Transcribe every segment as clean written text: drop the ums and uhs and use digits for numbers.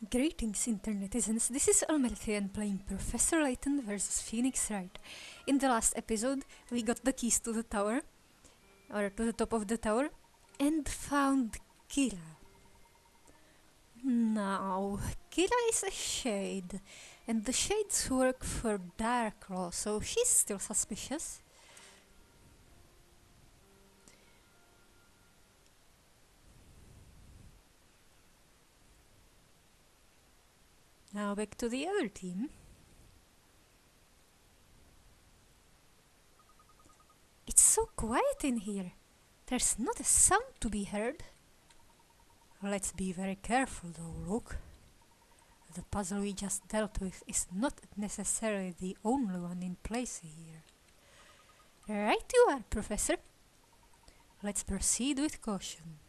Greetings, internetizens. This is Elmerthien playing Professor Layton versus Phoenix Wright. In the last episode, we got the keys to the tower, or to the top of the tower, and found Kira. Now, Kira is a shade, and the shades work for Darklaw, so she's still suspicious. Now back to the other team. It's so quiet in here. There's not a sound to be heard. Let's be very careful though, look. The puzzle we just dealt with is not necessarily the only one in place here. Right you are, Professor. Let's proceed with caution.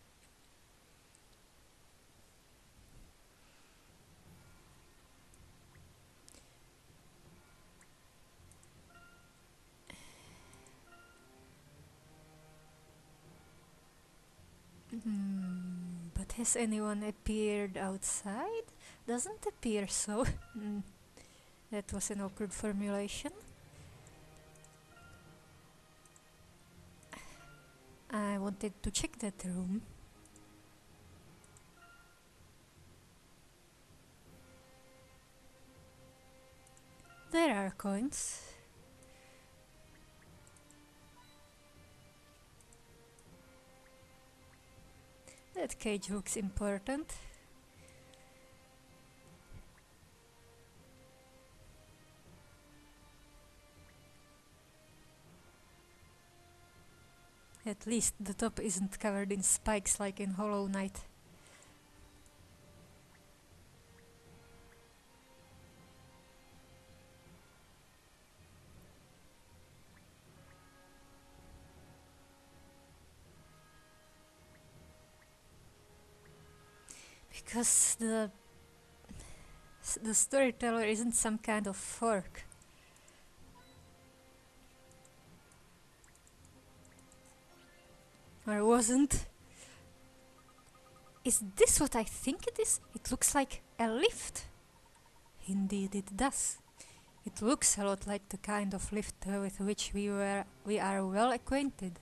But has anyone appeared outside? Doesn't appear so. That was an awkward formulation. I wanted to check that room. There are coins. That cage looks important. At least the top isn't covered in spikes like in Hollow Knight. Because the storyteller isn't some kind of fork. Or wasn't. Is this what I think it is? It looks like a lift. Indeed it does. It looks a lot like the kind of lift with which we are well acquainted.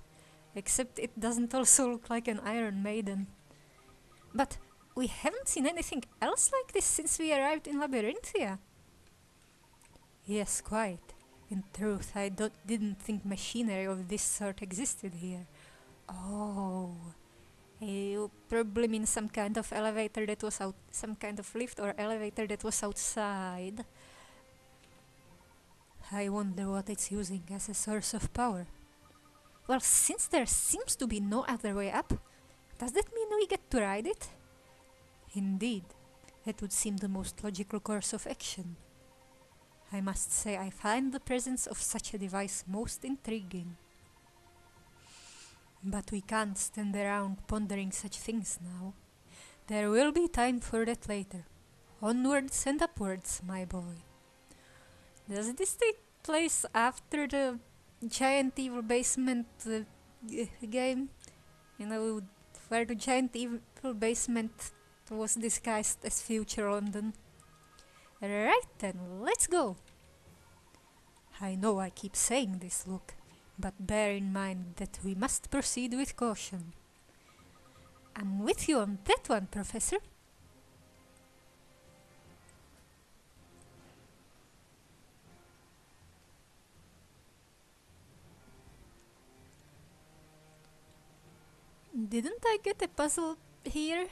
Except it doesn't also look like an Iron Maiden. But we haven't seen anything else like this since we arrived in Labyrinthia. Yes, quite. In truth, I didn't think machinery of this sort existed here. Oh, you probably mean some kind of elevator that was some kind of lift or elevator that was outside. I wonder what it's using as a source of power. Well, since there seems to be no other way up, does that mean we get to ride it? Indeed, that would seem the most logical course of action. I must say I find the presence of such a device most intriguing. But we can't stand around pondering such things now. There will be time for that later. Onwards and upwards, my boy. Does this take place after the Giant Evil Basement game? You know, where the Giant Evil Basement was disguised as future London. Right then, let's go! I know I keep saying this, look, but bear in mind that we must proceed with caution. I'm with you on that one, Professor. Didn't I get a puzzle here?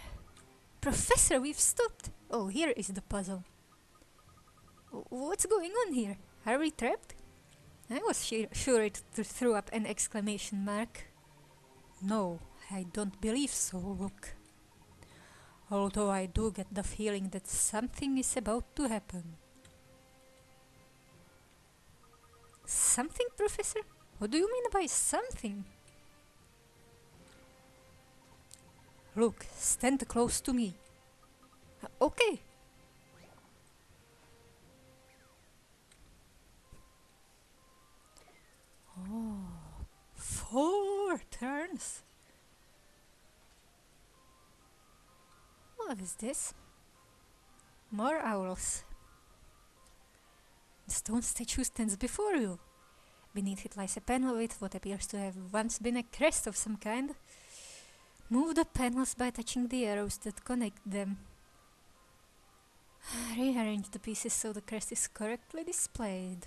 Professor, we've stopped! Oh, here is the puzzle. What's going on here? Are we trapped? I was sure it threw up an exclamation mark. No, I don't believe so, look. Although I do get the feeling that something is about to happen. Something, Professor? What do you mean by something? Look, stand close to me. Okay. Oh, 4 turns. What is this? More owls. The stone statue stands before you. Beneath it lies a panel with what appears to have once been a crest of some kind. Move the panels by touching the arrows that connect them. Rearrange the pieces so the crest is correctly displayed.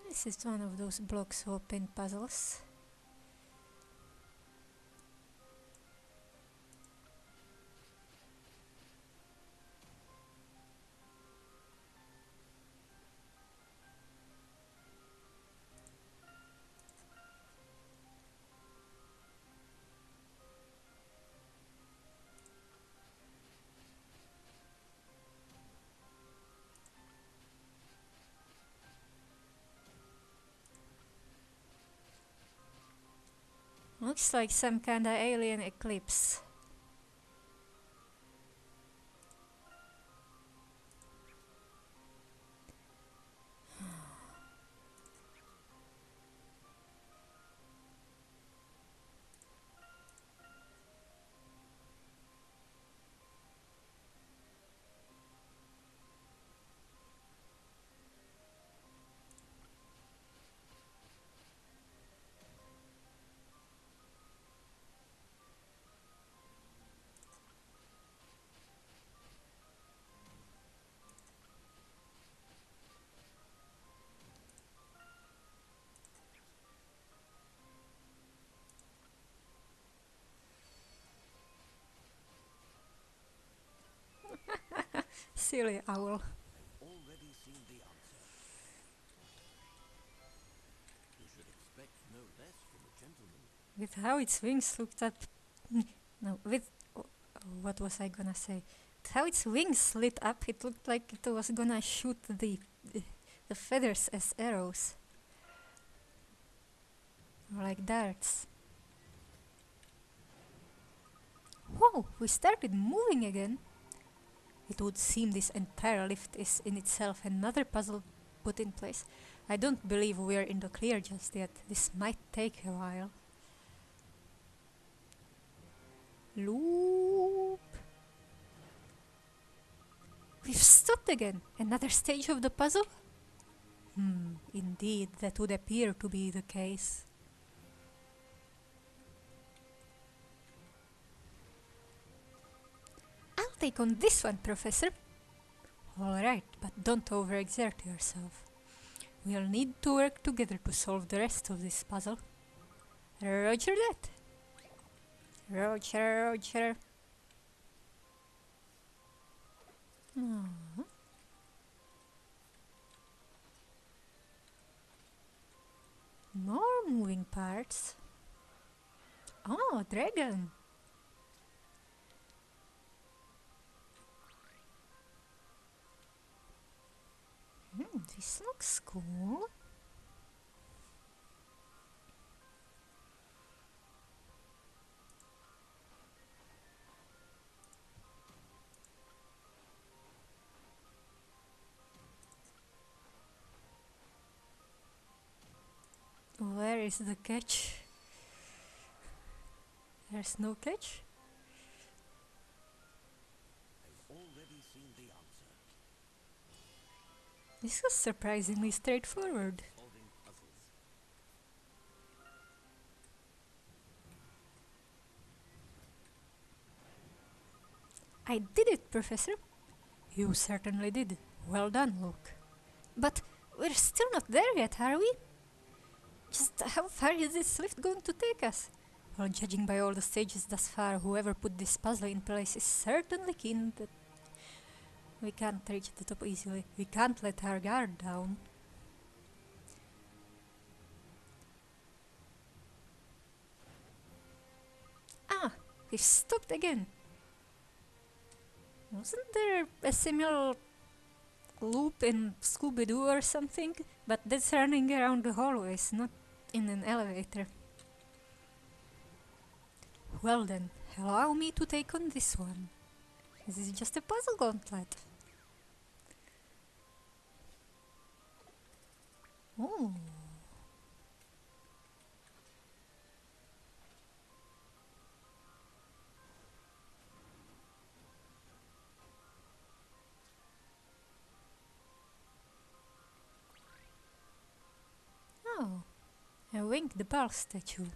This is one of those blocks open puzzles. Looks like some kinda alien eclipse. Silly owl. Already seen the answer. You should expect no less from a gentleman. With how its wings looked up. No, with. What was I gonna say? With how its wings lit up, it looked like it was gonna shoot the feathers as arrows. Or like darts. Whoa, we started moving again. It would seem this entire lift is in itself another puzzle put in place. I don't believe we're in the clear just yet. This might take a while. Loop. We've stopped again. Another stage of the puzzle? Indeed, that would appear to be the case. I'll take on this one, Professor. Alright, but don't overexert yourself. We'll need to work together to solve the rest of this puzzle. Roger that. Roger. More moving parts. Oh, dragon. This looks cool. Where is the catch? There's no catch? I've already seen the answer. This was surprisingly straightforward. Solving puzzles. I did it, Professor. You certainly did. Well done, Luke. But we're still not there yet, are we? Just how far is this lift going to take us? Well, judging by all the stages thus far, whoever put this puzzle in place is certainly keen that we can't reach the top easily. We can't let our guard down. Ah, we've stopped again. Wasn't there a similar loop in Scooby-Doo or something? But that's running around the hallways, not in an elevator. Well then, allow me to take on this one. This is just a puzzle gauntlet. Oh. Oh, a Wink the Ball statue.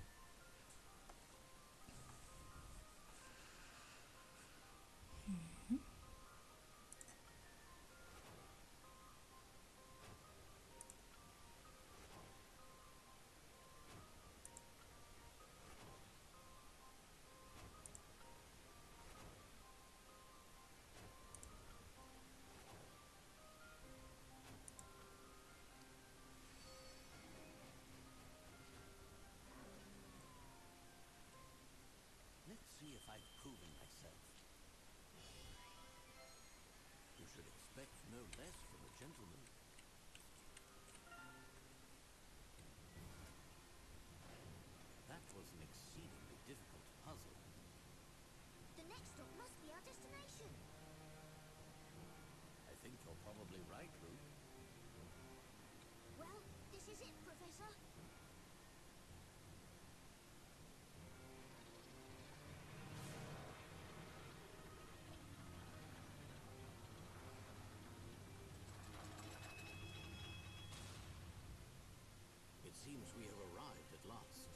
Let's see if I've proven myself. You should expect no less from a gentleman. That was an exceedingly difficult puzzle. The next stop must be our destination. I think you're probably right, Luke. Well, this is it, Professor. It seems we have arrived at last.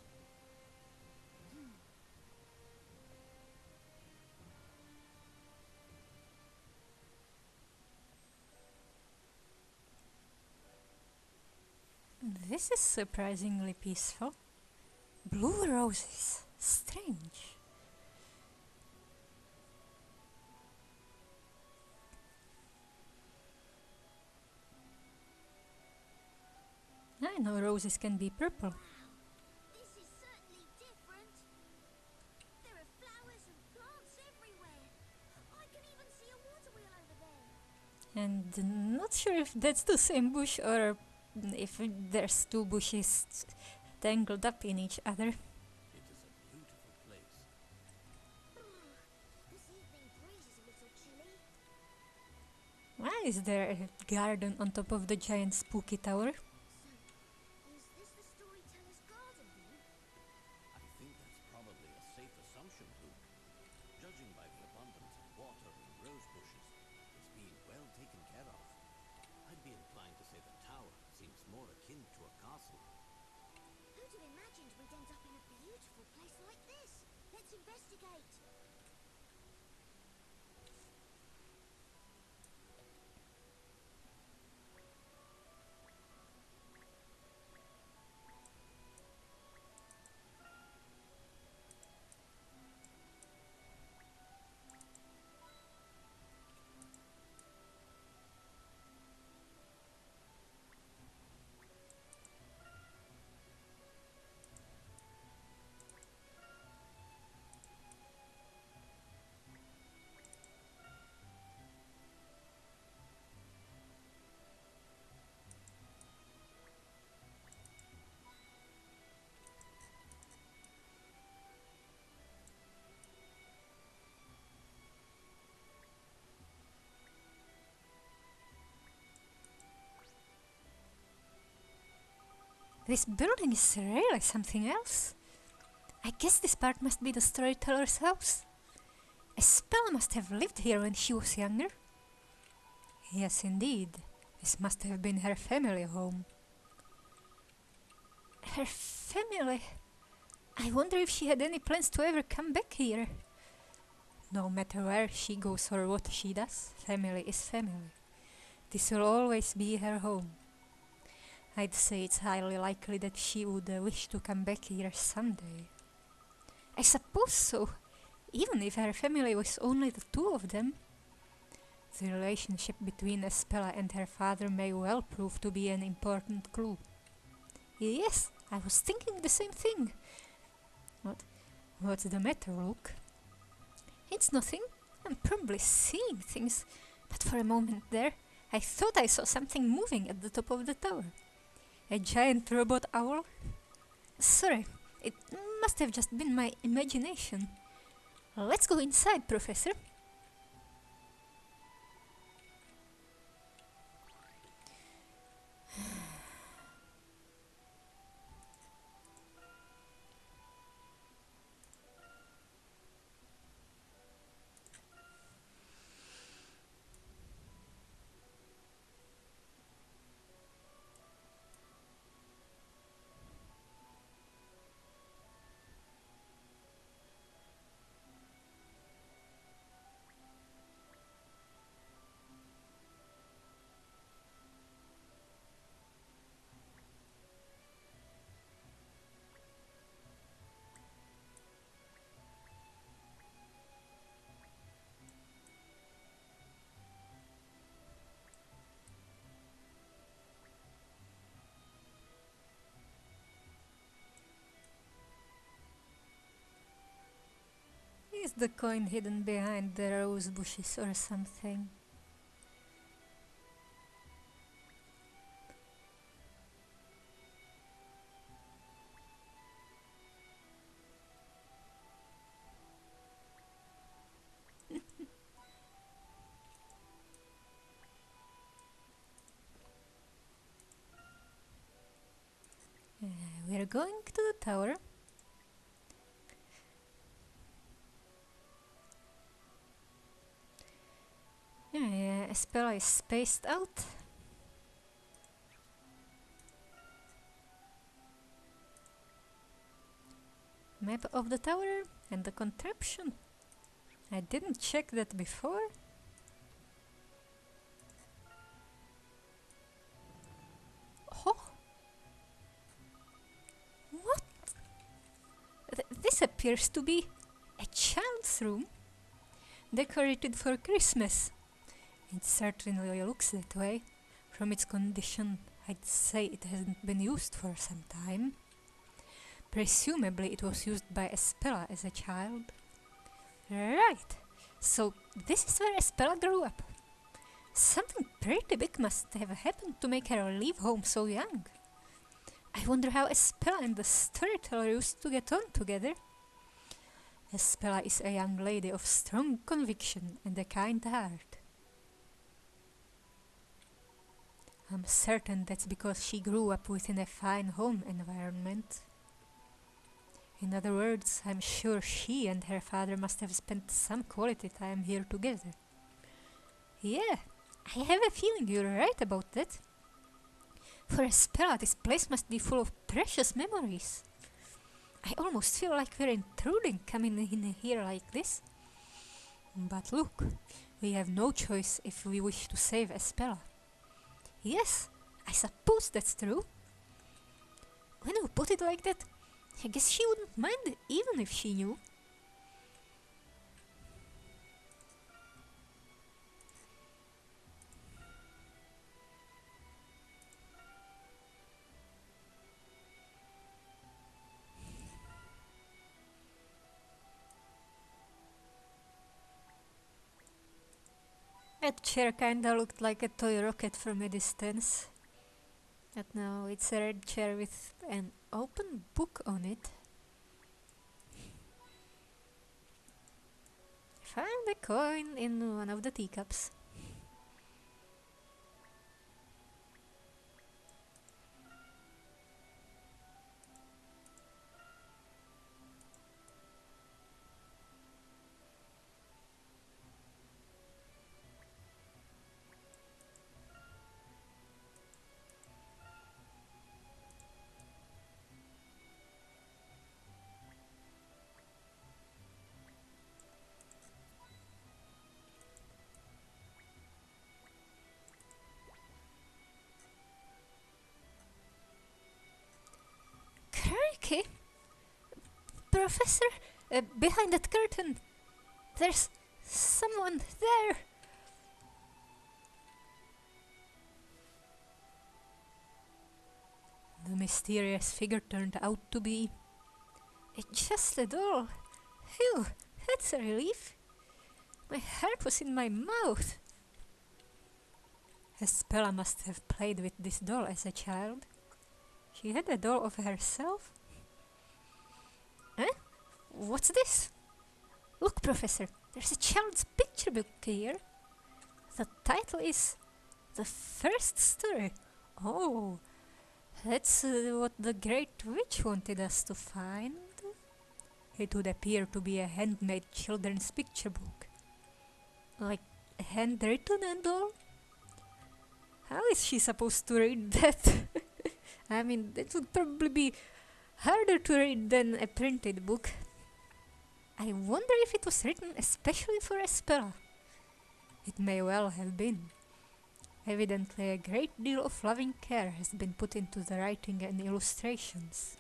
This is surprisingly peaceful. Blue roses. Strange. I know roses can be purple. This is certainly different. There are flowers and plants everywhere. I can even see a water wheel over there. And not sure if that's the same bush or if there's two bushes tangled up in each other. It is a beautiful place. This evening breeze is a little chilly. Why is there a garden on top of the giant spooky tower? So, is this the storyteller's garden then? I think that's probably a safe assumption, Luke. Judging by the abundance of water and rose bushes, it's being well taken care of. I'd be inclined to say the tower seems more akin to a castle. Who'd have imagined we'd end up in a beautiful place like this? Let's investigate. This building is really something else. I guess this part must be the storyteller's house. Estelle must have lived here when she was younger. Yes, indeed. This must have been her family home. Her family? I wonder if she had any plans to ever come back here. No matter where she goes or what she does, family is family. This will always be her home. I'd say it's highly likely that she would wish to come back here someday. I suppose so, even if her family was only the two of them. The relationship between Espella and her father may well prove to be an important clue. Yes, I was thinking the same thing. What's the matter, Luke? It's nothing. I'm probably seeing things, but for a moment there, I thought I saw something moving at the top of the tower. A giant robot owl? Sorry, it must have just been my imagination. Let's go inside, Professor. Is the coin hidden behind the rose bushes or something? We're going to the tower. Yeah, Espera is spaced out. Map of the tower and the contraption. I didn't check that before. Oh! What? This appears to be a child's room, decorated for Christmas. It certainly looks that way. From its condition, I'd say it hasn't been used for some time. Presumably it was used by Espera as a child. Right, so this is where Espera grew up. Something pretty big must have happened to make her leave home so young. I wonder how Espera and the storyteller used to get on together. Espera is a young lady of strong conviction and a kind heart. I'm certain that's because she grew up within a fine home environment. In other words, I'm sure she and her father must have spent some quality time here together. Yeah, I have a feeling you're right about that. For Espera, this place must be full of precious memories. I almost feel like we're intruding coming in here like this. But look, we have no choice if we wish to save Espera. Yes, I suppose that's true. When you put it like that, I guess she wouldn't mind even if she knew. That chair kinda looked like a toy rocket from a distance. But no, it's a red chair with an open book on it. Found a coin in one of the teacups. Crikey! Professor, behind that curtain, there's someone there. The mysterious figure turned out to be just a doll. Phew, that's a relief. My heart was in my mouth. Espera must have played with this doll as a child. She had a doll of herself. Eh? What's this? Look, Professor, there's a child's picture book here. The title is The First Story. Oh, that's what the Great Witch wanted us to find. It would appear to be a handmade children's picture book. Like, handwritten and all? How is she supposed to read that? I mean, that would probably be harder to read than a printed book. I wonder if it was written especially for Espera. It may well have been. Evidently, a great deal of loving care has been put into the writing and illustrations.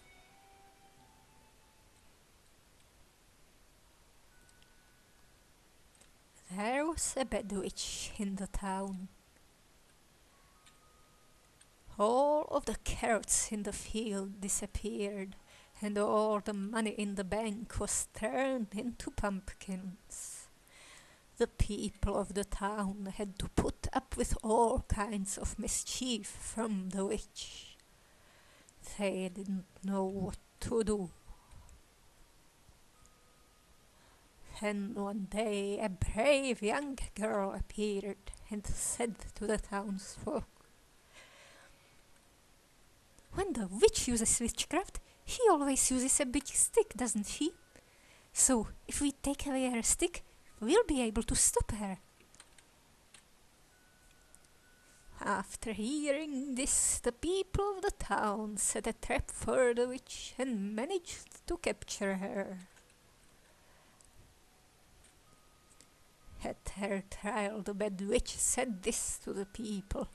There was a bad witch in the town. All of the carrots in the field disappeared, and all the money in the bank was turned into pumpkins. The people of the town had to put up with all kinds of mischief from the witch. They didn't know what to do. Then one day a brave young girl appeared and said to the townsfolk, "When the witch uses witchcraft, she always uses a big stick, doesn't she? So if we take away her stick, we'll be able to stop her." After hearing this, the people of the town set a trap for the witch and managed to capture her. At her trial, the bad witch said this to the people: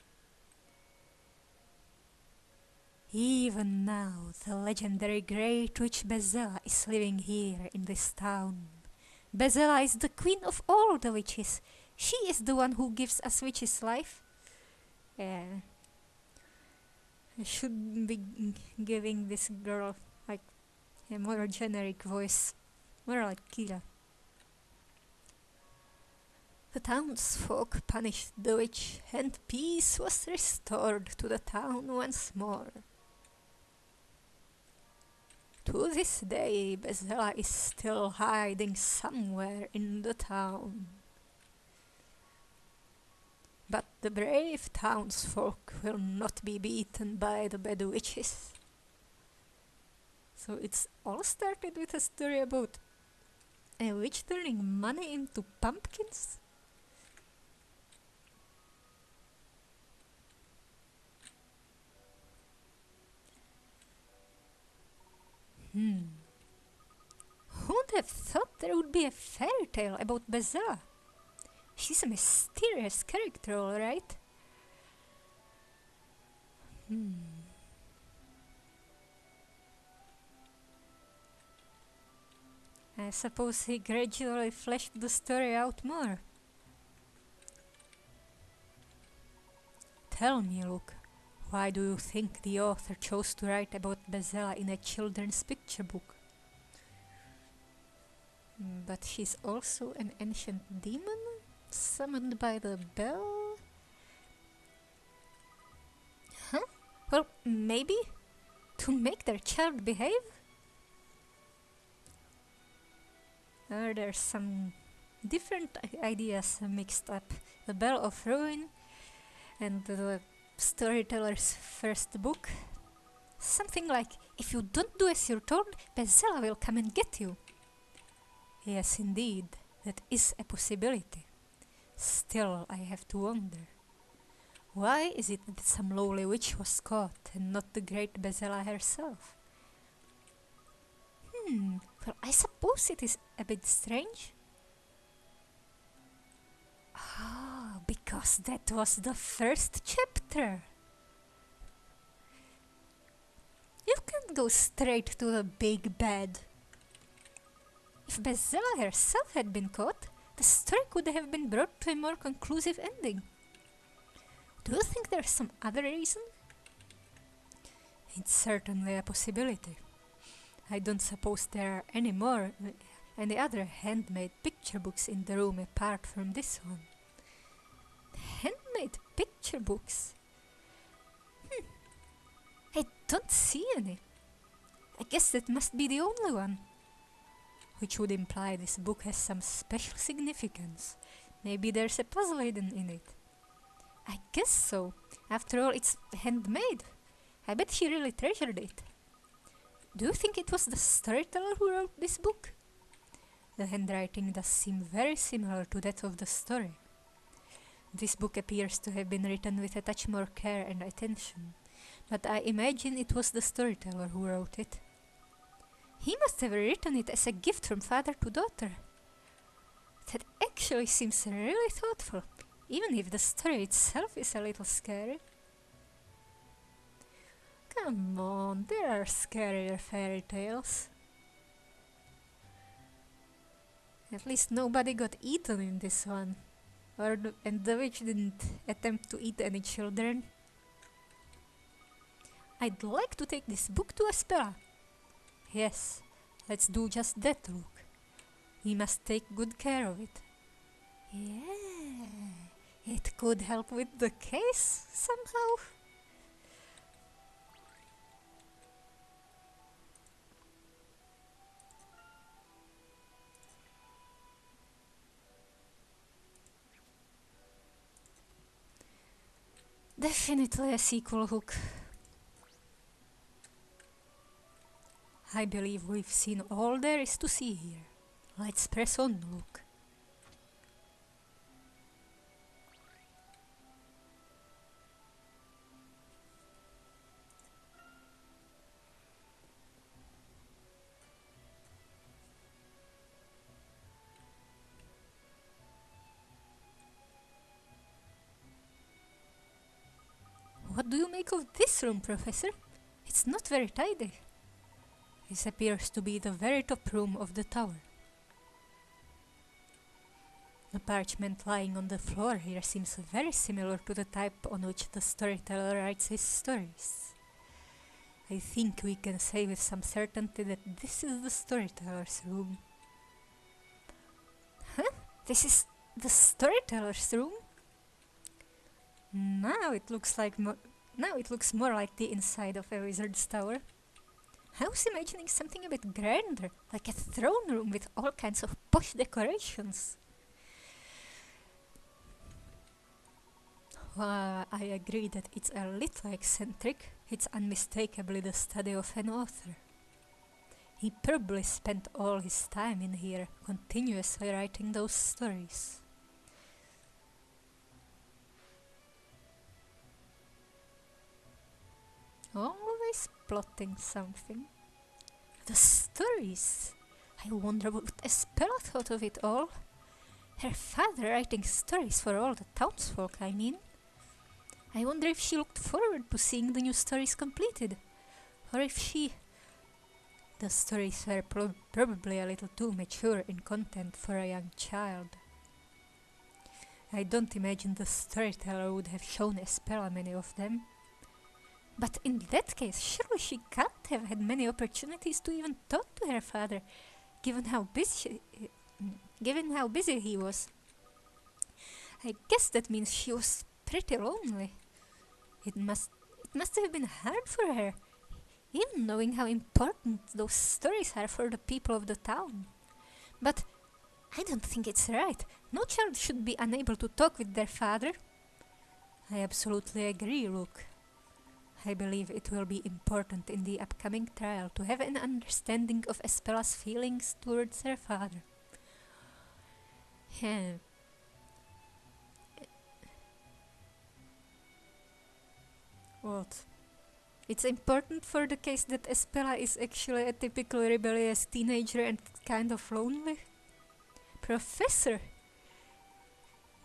"Even now, the legendary great witch Bezella is living here in this town. Bezella is the queen of all the witches. She is the one who gives us witches life." I should be giving this girl like a more generic voice, more like Kira. The townsfolk punished the witch, and peace was restored to the town once more. To this day, Bezella is still hiding somewhere in the town. But the brave townsfolk will not be beaten by the bad witches. So it's all started with a story about a witch turning money into pumpkins? Who'd have thought there would be a fairy tale about Bezella? She's a mysterious character, alright. I suppose he gradually fleshed the story out more. Tell me, Luke, why do you think the author chose to write about Bezella in a children's picture book? But she's also an ancient demon, summoned by the bell? Huh? Well, maybe to make their child behave? Are there some different ideas mixed up? The Bell of Ruin and the storyteller's first book? Something like, if you don't do as you're told, Bezella will come and get you. Yes, indeed, that is a possibility. Still, I have to wonder. Why is it that some lowly witch was caught and not the great Bezella herself? Well, I suppose it is a bit strange. Ah, because that was the first chapter. You can't go straight to the big bad. If Bezella herself had been caught, the story could have been brought to a more conclusive ending. Do you think there's some other reason? It's certainly a possibility. I don't suppose there are any other handmade picture books in the room apart from this one. Handmade picture books? I don't see any. I guess that must be the only one. Which would imply this book has some special significance. Maybe there's a puzzle hidden in it. I guess so. After all, it's handmade. I bet she really treasured it. Do you think it was the storyteller who wrote this book? The handwriting does seem very similar to that of the story. This book appears to have been written with a touch more care and attention, but I imagine it was the storyteller who wrote it. He must have written it as a gift from father to daughter. That actually seems really thoughtful, even if the story itself is a little scary. Come on, there are scarier fairy tales. At least nobody got eaten in this one. And the witch didn't attempt to eat any children. I'd like to take this book to Aspera. Yes, let's do just that, Luke. We must take good care of it. Yeah, it could help with the case somehow. Definitely a sequel hook. I believe we've seen all there is to see here. Let's press on, Luke. What do you make of this room, Professor? It's not very tidy. This appears to be the very top room of the tower. The parchment lying on the floor here seems very similar to the type on which the storyteller writes his stories. I think we can say with some certainty that this is the storyteller's room. Huh? This is the storyteller's room? Now it looks more like the inside of a wizard's tower. I was imagining something a bit grander, like a throne room with all kinds of posh decorations. While I agree that it's a little eccentric, it's unmistakably the study of an author. He probably spent all his time in here, continuously writing those stories. Always plotting something. The stories! I wonder what Espella thought of it all. Her father writing stories for all the townsfolk, I mean. I wonder if she looked forward to seeing the new stories completed, or if she... The stories were probably a little too mature in content for a young child. I don't imagine the storyteller would have shown Espella many of them. But in that case, surely she can't have had many opportunities to even talk to her father, given how busy he was. I guess that means she was pretty lonely. It must have been hard for her, even knowing how important those stories are for the people of the town. But I don't think it's right. No child should be unable to talk with their father. I absolutely agree, Luke. I believe it will be important in the upcoming trial to have an understanding of Espella's feelings towards her father. What? It's important for the case that Espella is actually a typical rebellious teenager and kind of lonely? Professor!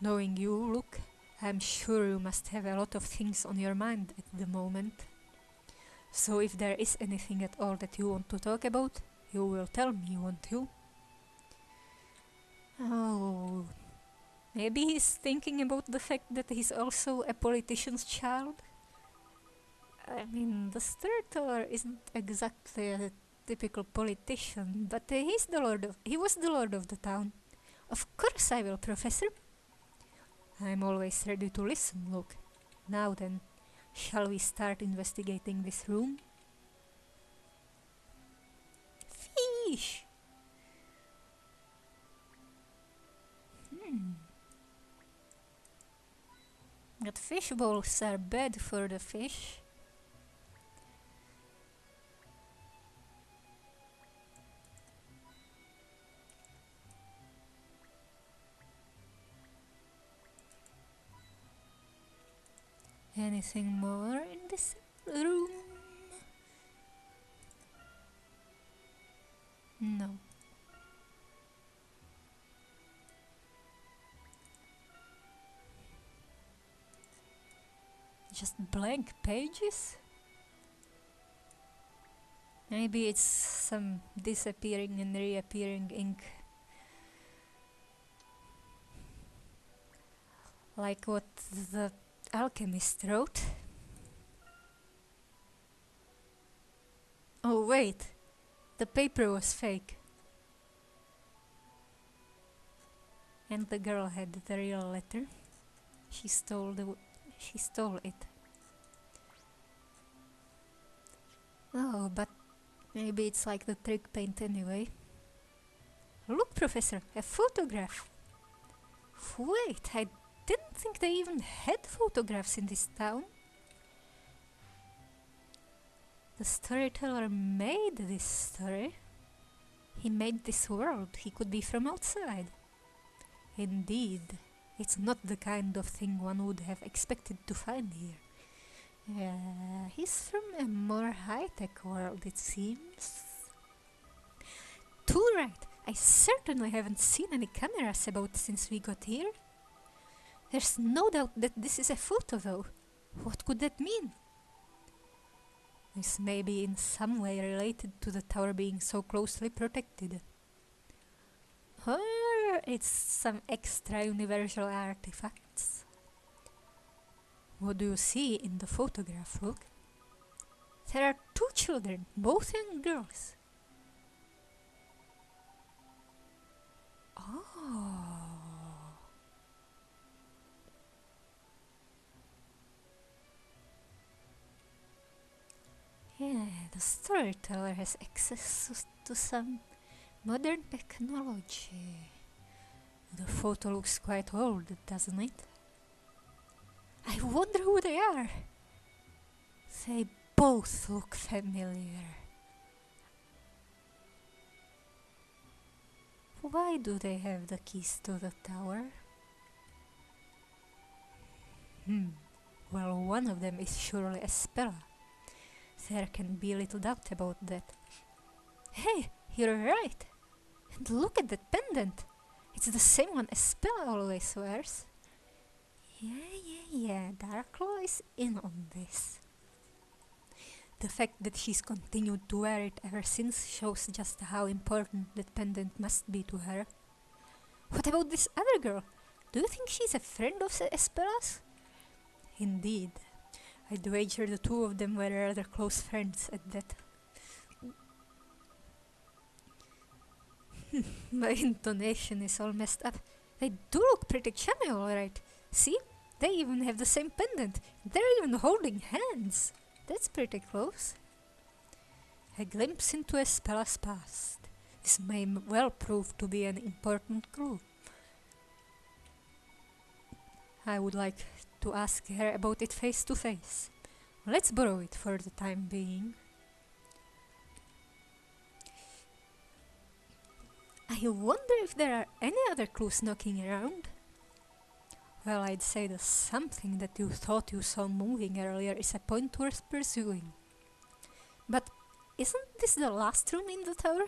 Knowing you, Luke, I'm sure you must have a lot of things on your mind at the moment. So if there is anything at all that you want to talk about, you will tell me, won't you? Oh, maybe he's thinking about the fact that he's also a politician's child? I mean, the storyteller isn't exactly a typical politician, but he was the lord of the town. Of course I will, Professor. I'm always ready to listen, Luke. Now then, shall we start investigating this room? Fish! But fish bowls are bad for the fish. Anything more in this room? No. Just blank pages? Maybe it's some disappearing and reappearing ink. Like what the alchemist wrote. Oh wait, the paper was fake. And the girl had the real letter. She stole it. Oh, but maybe it's like the trick paint anyway. Look, Professor, a photograph. Wait, I didn't think they even had photographs in this town. The storyteller made this story. He made this world. He could be from outside. Indeed, it's not the kind of thing one would have expected to find here. He's from a more high-tech world, it seems. Too right. I certainly haven't seen any cameras about since we got here. There's no doubt that this is a photo, though. What could that mean? This may be in some way related to the tower being so closely protected. Or it's some extra universal artifacts. What do you see in the photograph? Look. There are two children, both young girls. Oh. Yeah, the storyteller has access to some modern technology. The photo looks quite old, doesn't it? I wonder who they are. They both look familiar. Why do they have the keys to the tower? Well, one of them is surely Espella. There can be little doubt about that. Hey, you're right. And look at that pendant. It's the same one Espella always wears. Yeah, Darklaw is in on this. The fact that she's continued to wear it ever since shows just how important that pendant must be to her. What about this other girl? Do you think she's a friend of Espella's? Indeed. I'd wager the two of them were rather close friends at that. My intonation is all messed up. They do look pretty chummy, alright. See? They even have the same pendant. They're even holding hands. That's pretty close. A glimpse into Espella's past. This may well prove to be an important clue. I would like to ask her about it face to face. Let's borrow it for the time being. I wonder if there are any other clues knocking around. Well, I'd say the something that you thought you saw moving earlier is a point worth pursuing. But isn't this the last room in the tower?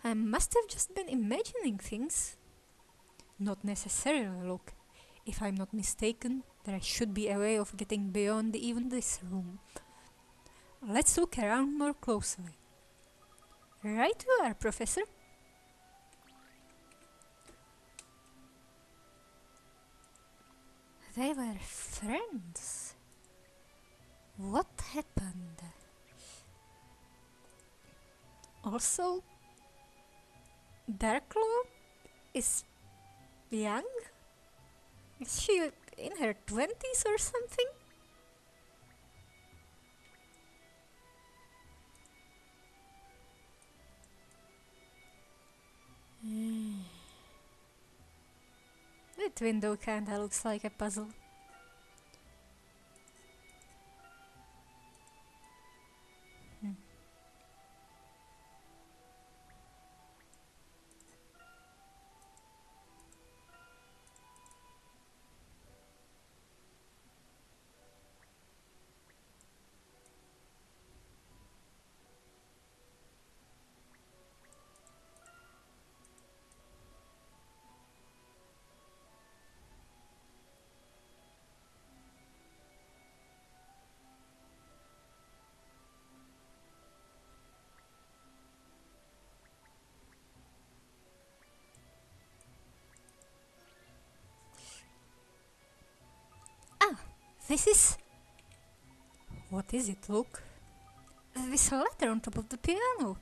I must have just been imagining things. Not necessarily, look. If I'm not mistaken, there should be a way of getting beyond even this room. Let's look around more closely. Right you are, Professor. They were friends. What happened? Also, Darklaw is young? Is she in her 20s or something? That window kinda looks like a puzzle. This is... What is it, look? This letter on top of the piano.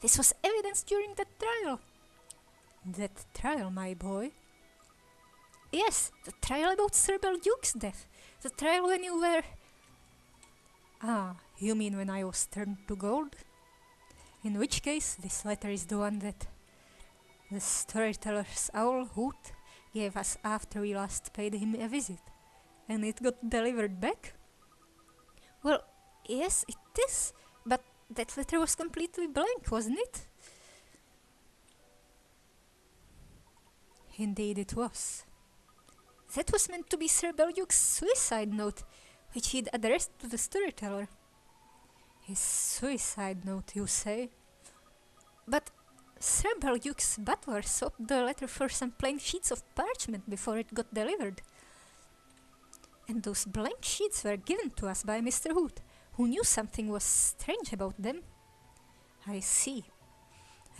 This was evidence during that trial. That trial, my boy? Yes, the trial about Sir Belduke's death. The trial when you were... Ah, you mean when I was turned to gold? In which case, this letter is the one that the storyteller's owl Hoot gave us after we last paid him a visit. And it got delivered back? Well, yes, it is, but that letter was completely blank, wasn't it? Indeed it was. That was meant to be Sir Belduke's suicide note, which he'd addressed to the storyteller. His suicide note, you say? But Sir Belduke's butler swapped the letter for some plain sheets of parchment before it got delivered. And those blank sheets were given to us by Mr. Hoot, who knew something was strange about them. I see.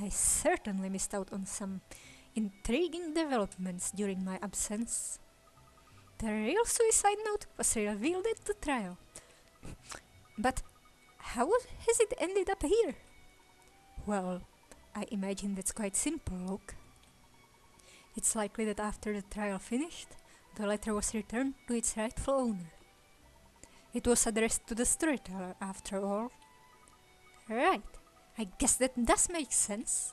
I certainly missed out on some intriguing developments during my absence. The real suicide note was revealed at the trial. But how has it ended up here? Well, I imagine that's quite simple, look. It's likely that after the trial finished, the letter was returned to its rightful owner. It was addressed to the storyteller, after all. Right, I guess that does make sense.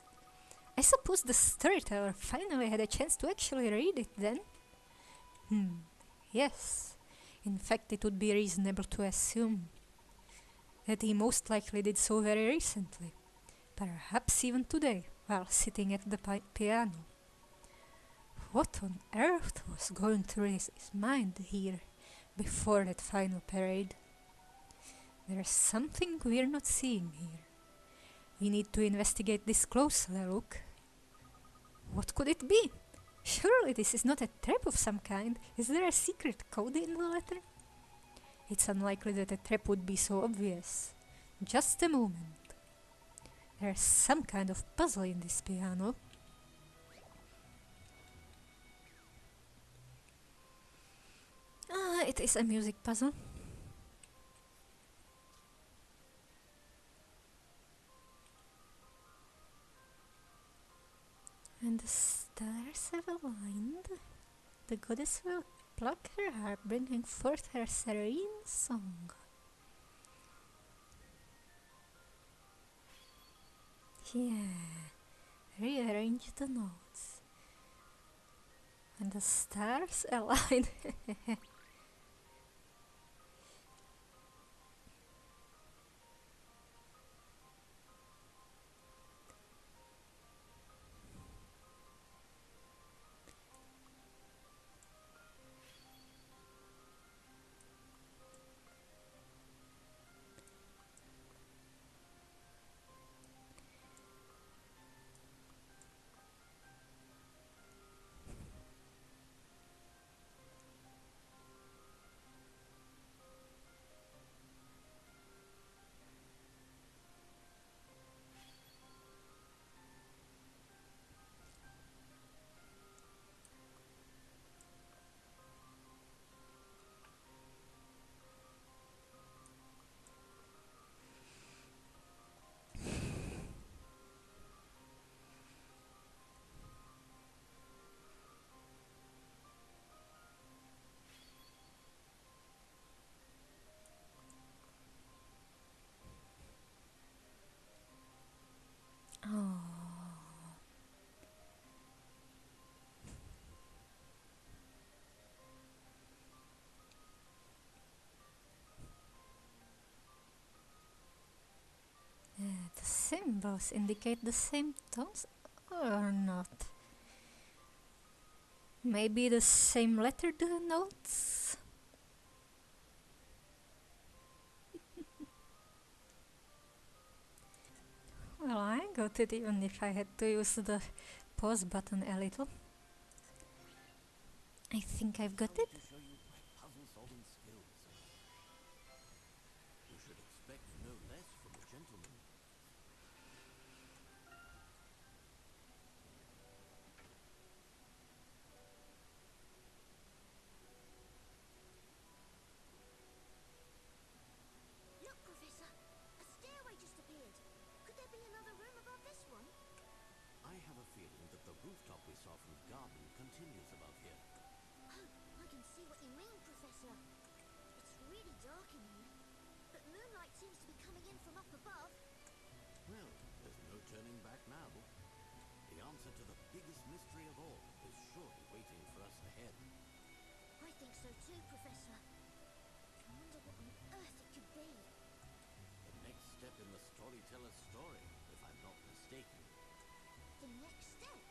I suppose the storyteller finally had a chance to actually read it then? Yes. In fact, it would be reasonable to assume that he most likely did so very recently, perhaps even today, while sitting at the piano. What on earth was going through his mind here before that final parade? There's something we're not seeing here. We need to investigate this closely, look. What could it be? Surely this is not a trap of some kind. Is there a secret code in the letter? It's unlikely that a trap would be so obvious. Just a moment. There's some kind of puzzle in this piano. It is a music puzzle. When the stars have aligned, the goddess will pluck her harp, bringing forth her serene song. Yeah, rearrange the notes. When the stars align. Oh. The symbols indicate the same tones or not? Maybe the same letter to the notes? Well, I got it even if I had to use the pause button a little. I think I've got it. To show you my puzzle-solving skills. You should expect no less from a gentleman. Look, Professor! A stairway just appeared. Could there be another room above this? I have a feeling that the rooftop we saw from the garden continues above here. Oh, I can see what you mean, Professor. It's really dark in here, but moonlight seems to be coming in from up above. Well, there's no turning back now. The answer to the biggest mystery of all is surely waiting for us ahead. I think so too, Professor. I wonder what on earth it could be. The next step in the storyteller's story, if I'm not mistaken. The next step?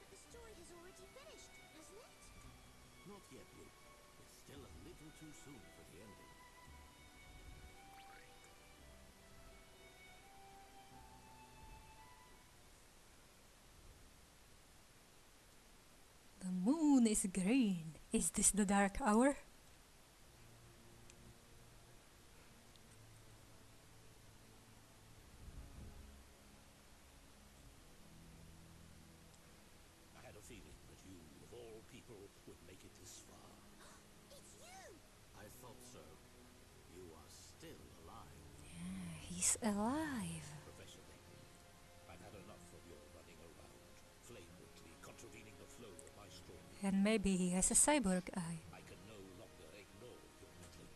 But the story has already finished, hasn't it? Not yet, Luke. It's still a little too soon for the ending. The moon is green. Is this the dark hour? I had a feeling that you, of all people, would make it this far. It's you! I thought so. You are still alive. He's alive. Professor Layton, I've had enough of your running around, flagrantly contravening the flow of my story. And maybe he has a cyborg eye. I can no longer ignore your meddling.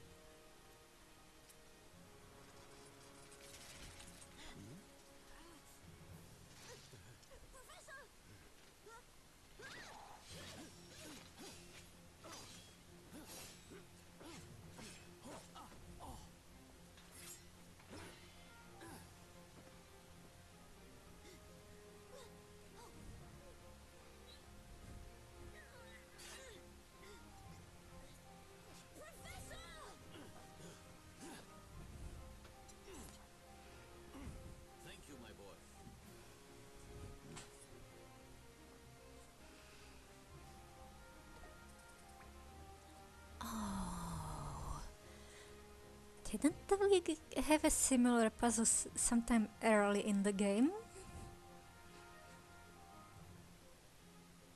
Professor! Thank you, my boy. Oh. Didn't we have a similar puzzle sometime early in the game?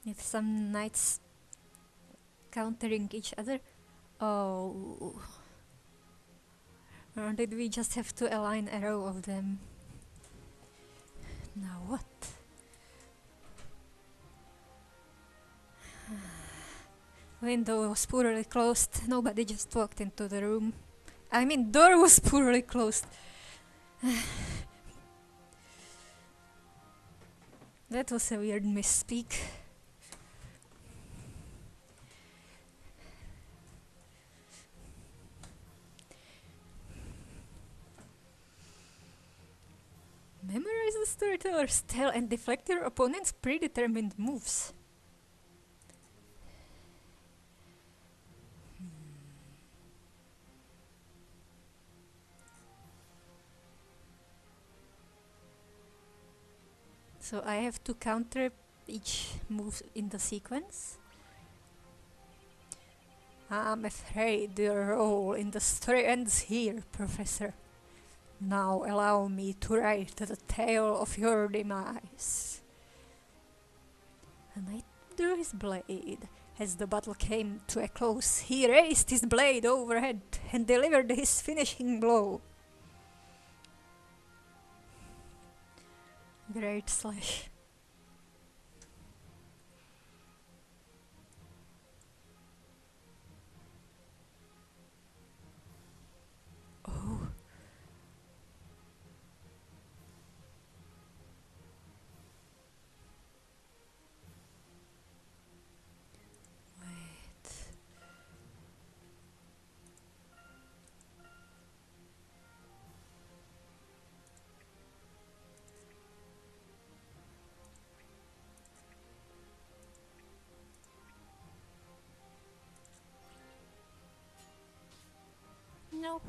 With some knights countering each other? Oh. Or did we just have to align a row of them? Now what? Window was poorly closed. Nobody just walked into the room. I mean, door was poorly closed. That was a weird misspeak. Memorize the storyteller's style and deflect your opponent's predetermined moves. So I have to counter each move in the sequence. I'm afraid your role in the story ends here, Professor. Now allow me to write the tale of your demise. A knight drew his blade. As the battle came to a close, he raised his blade overhead and delivered his finishing blow. Great slash. Oh. Wait. Nope.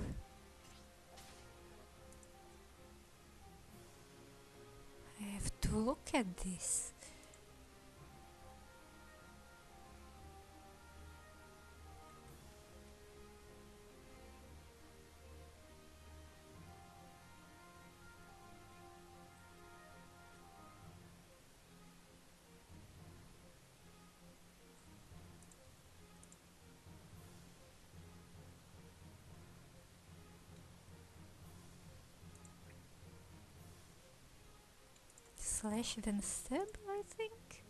I have to look at this. Slash then stab, I think.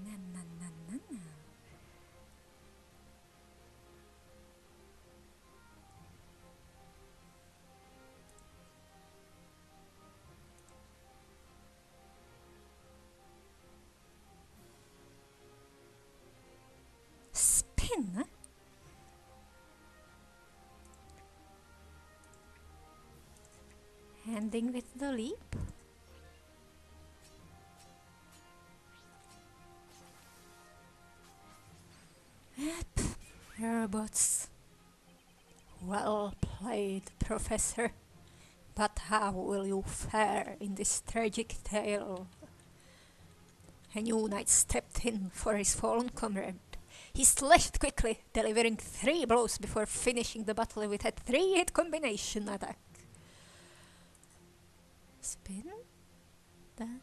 Na na na na na. Spin? Ending with the leap? Yep, robots. Well played, Professor. But how will you fare in this tragic tale? A new knight stepped in for his fallen comrade. He slashed quickly, delivering 3 blows before finishing the battle with a 3-hit combination attack. Spin? That.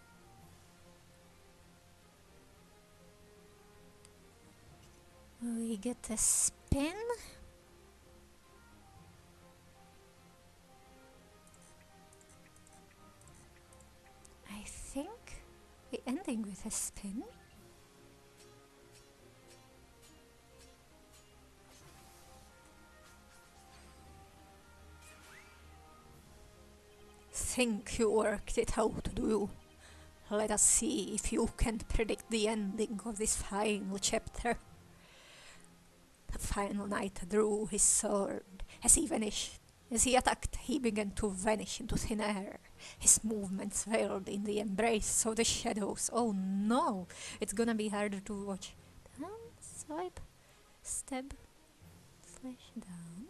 We get a spin? I think we're ending with a spin. Think you worked it out, do you? Let us see if you can predict the ending of this final chapter. The final knight drew his sword. As he attacked, he began to vanish into thin air. His movements veiled in the embrace of the shadows. Oh no! It's gonna be harder to watch. Down, swipe, stab, slash down.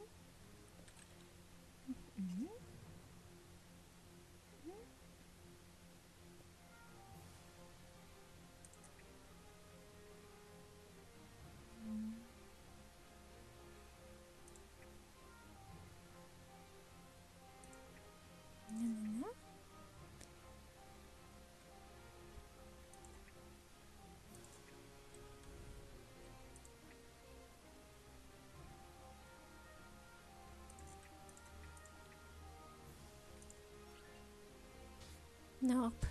Nope.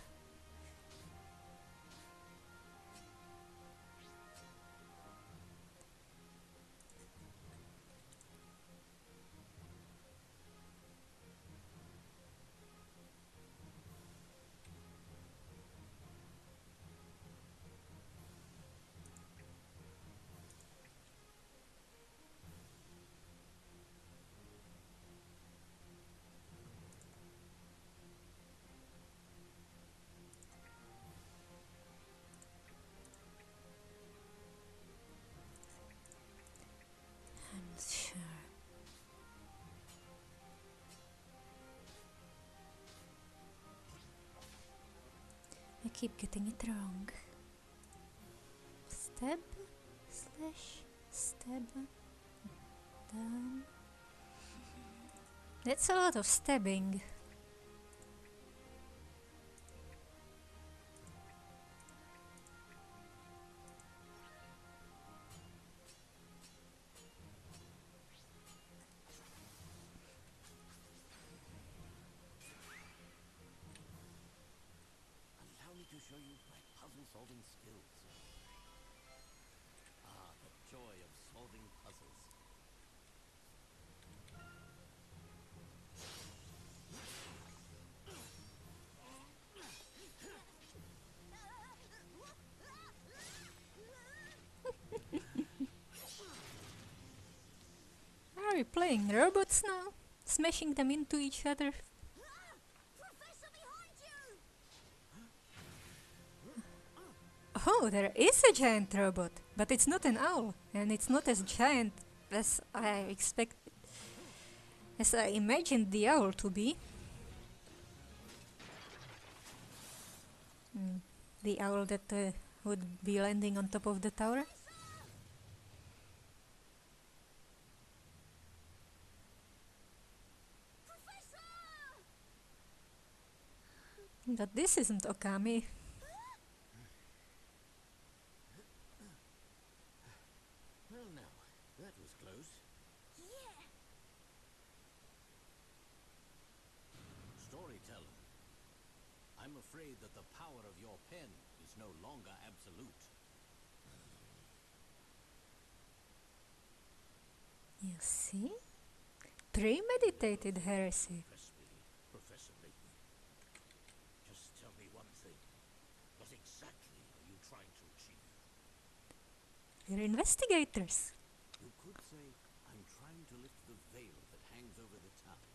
Sure. I keep getting it wrong. Stab, slash, stab, down. That's a lot of stabbing. Allow me to show you my puzzle-solving skills. Ah, the joy of solving puzzles. Are we playing robots now? Smashing them into each other? Professor, behind you! Oh, there is a giant robot, but it's not an owl, and it's not as giant as as I imagined the owl to be. The owl that would be landing on top of the tower. But this isn't Okami. Well now, That was close. Yeah. Storyteller, I'm afraid that the power of your pen is no longer absolute. You see? Premeditated heresy. Impress me, Professor Layton. Just tell me one thing. What exactly are you trying to achieve? We're investigators. You could say I'm trying to lift the veil that hangs over the town.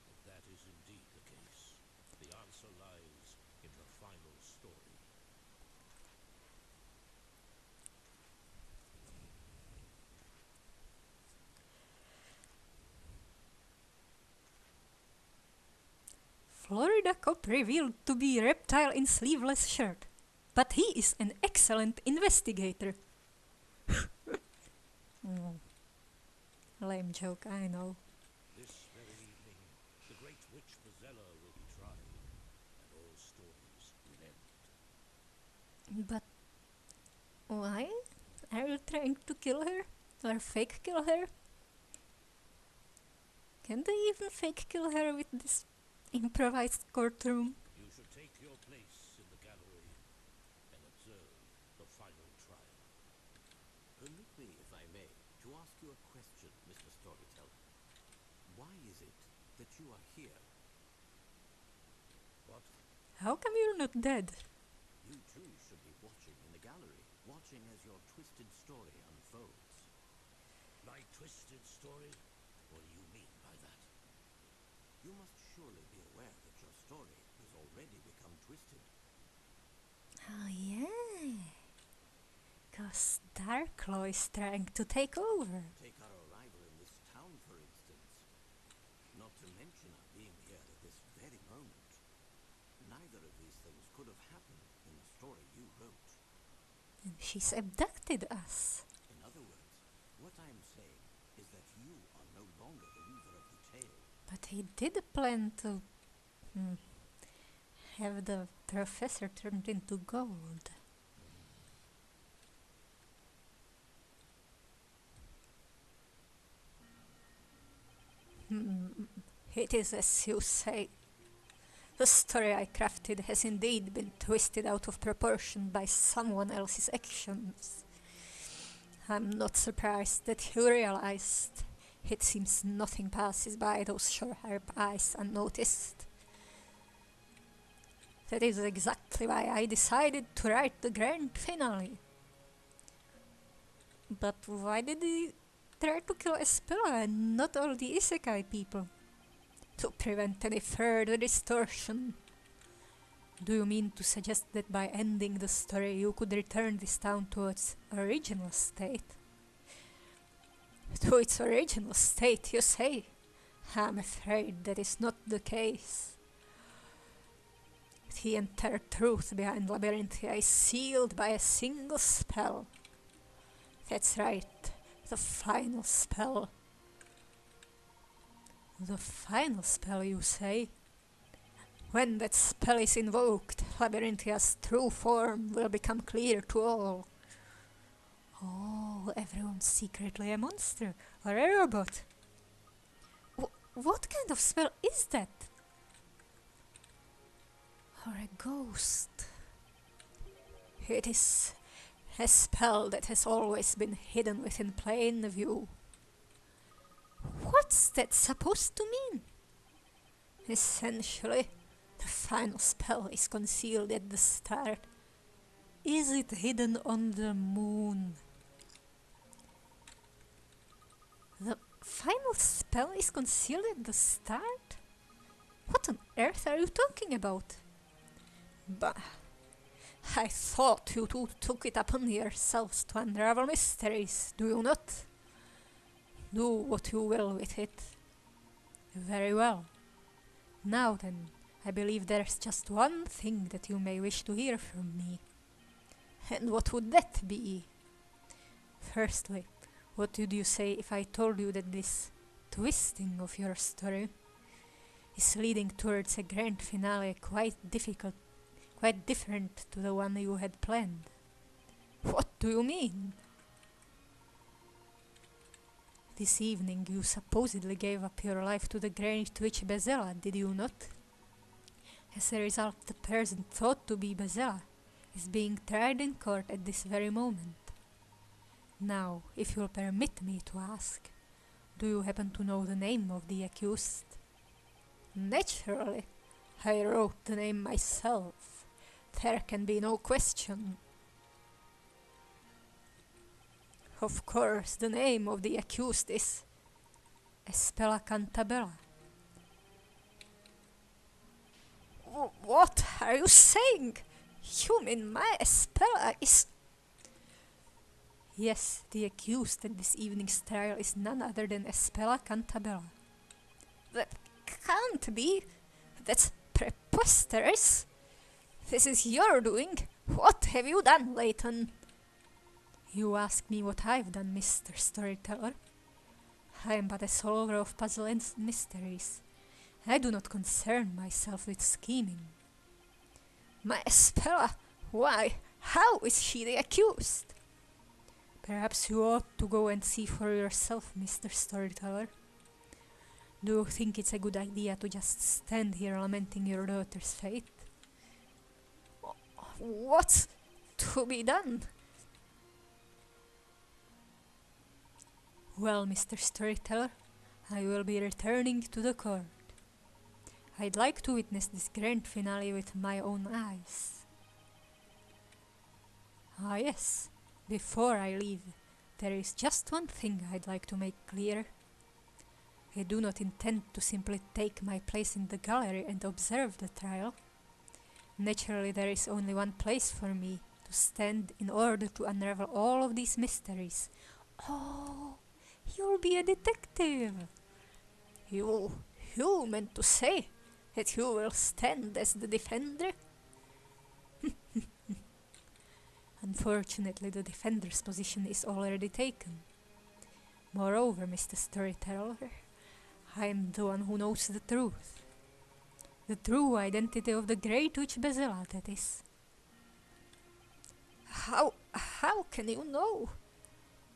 If that is indeed the case, the answer lies in the final story. Florida Cop revealed to be reptile in sleeveless shirt. But he is an excellent investigator. Lame joke, I know. This very evening, the great witch Bozella will be tried, and all stories will end. But why? Are you trying to kill her? Or fake kill her? Can they even fake kill her with this improvised courtroom? You should take your place in the gallery and observe the final trial. Permit me, if I may, to ask you a question, Mr. Storyteller. Why is it that you are here? What? How come you're not dead? You too should be watching in the gallery, watching as your twisted story unfolds. My twisted story? What do you mean by that? You must surely be aware that your story has already become twisted. Oh yeah. 'Cause Darklaw is trying to take over. Take our arrival in this town, for instance. Not to mention our being here at this very moment. Neither of these things could have happened in the story you wrote. And she's abducted us. In other words, what I am saying is that you are no longer the weaver of the tale. But he did plan to have the professor turned into gold. It is as you say. The story I crafted has indeed been twisted out of proportion by someone else's actions. I'm not surprised that you realized. It seems nothing passes by those sharp eyes unnoticed. That is exactly why I decided to write the grand finale. But why did he try to kill Espilla and not all the isekai people? To prevent any further distortion. Do you mean to suggest that by ending the story you could return this town to its original state? To its original state, you say? I'm afraid that is not the case. The entire truth behind Labyrinthia is sealed by a single spell. That's right, the final spell. The final spell, you say? When that spell is invoked, Labyrinthia's true form will become clear to all. Oh, everyone's secretly a monster or a robot. What kind of spell is that? Or a ghost? It is a spell that has always been hidden within plain view. What's that supposed to mean? Essentially, the final spell is concealed at the start. Is it hidden on the moon? The final spell is concealed at the start? What on earth are you talking about? Bah, I thought you two took it upon yourselves to unravel mysteries, do you not? Do what you will with it. Very well. Now then, I believe there's just one thing that you may wish to hear from me. And what would that be? Firstly, what would you say if I told you that this twisting of your story is leading towards a grand finale quite different to the one you had planned? What do you mean? This evening you supposedly gave up your life to the great witch Bezella, did you not? As a result, the person thought to be Bezella is being tried in court at this very moment. Now, if you'll permit me to ask, do you happen to know the name of the accused? Naturally. I wrote the name myself. There can be no question. Of course, the name of the accused is Espella Cantabella. What are you saying? You mean my Espella is... Yes, the accused at this evening's trial is none other than Espella Cantabella. That can't be. That's preposterous. This is your doing. What have you done, Layton? You ask me what I've done, Mr. Storyteller. I am but a solver of puzzles and mysteries. I do not concern myself with scheming. My Espella, why? How is she the accused? Perhaps you ought to go and see for yourself, Mr. Storyteller. Do you think it's a good idea to just stand here lamenting your daughter's fate? What's to be done? Well, Mr. Storyteller, I will be returning to the court. I'd like to witness this grand finale with my own eyes. Ah yes, before I leave, there is just one thing I'd like to make clear. I do not intend to simply take my place in the gallery and observe the trial. Naturally, there is only one place for me to stand in order to unravel all of these mysteries. Oh, you'll be a detective. You meant to say that you will stand as the defender? Unfortunately, the defender's position is already taken. Moreover, Mr. Storyteller, I am the one who knows the truth. The true identity of the great witch Bezella, that is. How can you know?